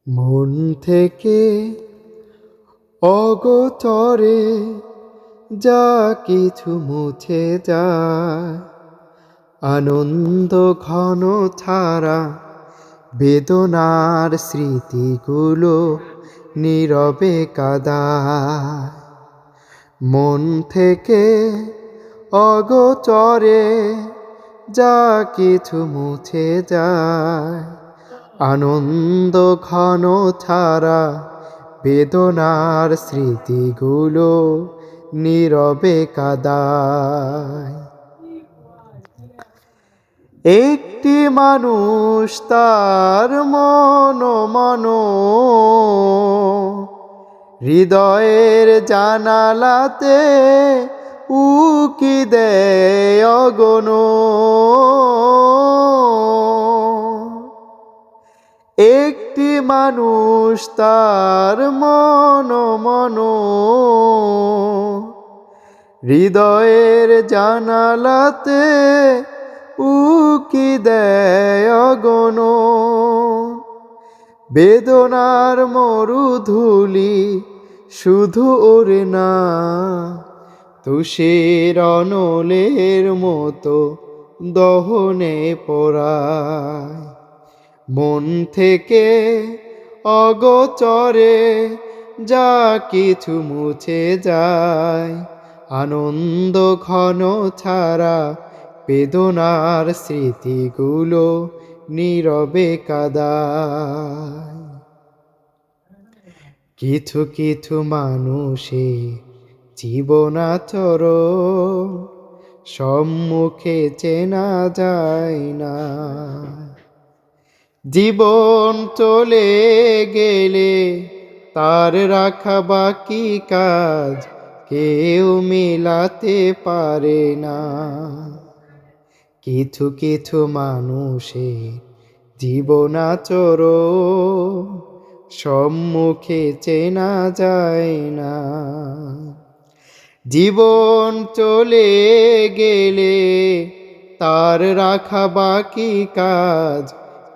মন থেকে অগোচরে যা কিছু মুছে যায়, আনন্দ ঘন ছাড়া বেদনার স্মৃতিগুলো নীরবে কাঁদায়। মন থেকে অগোচরে যা কিছু মুছে যায়, আনন্দ ঘন ছাড়া বেদনার স্মৃতিগুলো নীরবে কাঁদায়। একটি মানুষ তার মন হৃদয়ের জানালাতে উকি দেয় অগণ। একটি মানুষ তার মন হৃদয়ের জানালাতে উকি দেয় অগণ। বেদনার মরুধূলি শুধু ওরে না, তুষের অনলের মতো দহনে পোড়ায়। মন থেকে অগোচরে যা কিছু মুছে যায়, আনন্দ ঘন ছাড়া বেদনার স্মৃতিগুলো নীরবে কাঁদায়। কিছু কিছু মানুষের জীবনাচরণ সম্মুখে চেনা যায় না। জীবন চলে গেলে তার রাখা বাকি কাজ কেউ মেলাতে পারে না। কিছু কিছু মানুষের জীবনাচরণ সম্মুখে চেনা যায় না। জীবন চলে গেলে তার রাখা বাকি কাজ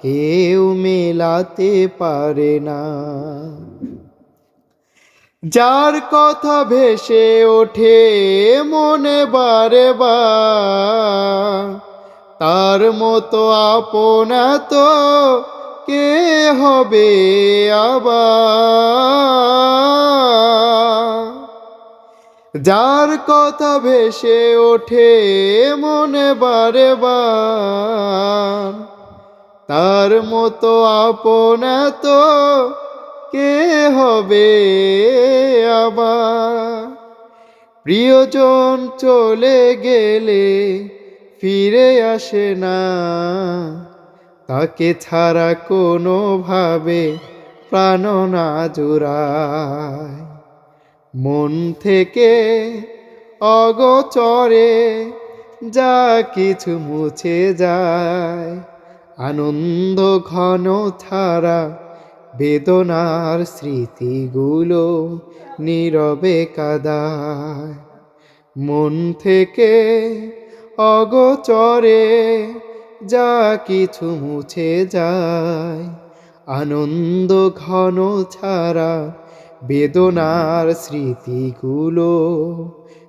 কেউ মেলাতে পারে না। যার কথা ভেসে ওঠে মনে বারে বার, তার মতো আপন তো কে হবে আবার। যার কথা ভেসে ওঠে মনে বারে বার, তার মতো আপন তো কে হবে আবার। প্রিয়জন চলে গেলে ফিরে আসে না, তাকে ছাড়া কোনোভাবে প্রাণ না জুড়ায়। মন থেকে অগোচরে যা কিছু মুছে যায়, আনন্দ ঘন ছাড়া বেদনার স্মৃতিগুলো নীরবে কাঁদায়। মন থেকে অগোচরে যা কিছু মুছে যায়, আনন্দ ঘন ছাড়া বেদনার স্মৃতিগুলো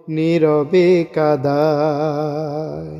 নীরবে কাঁদায়।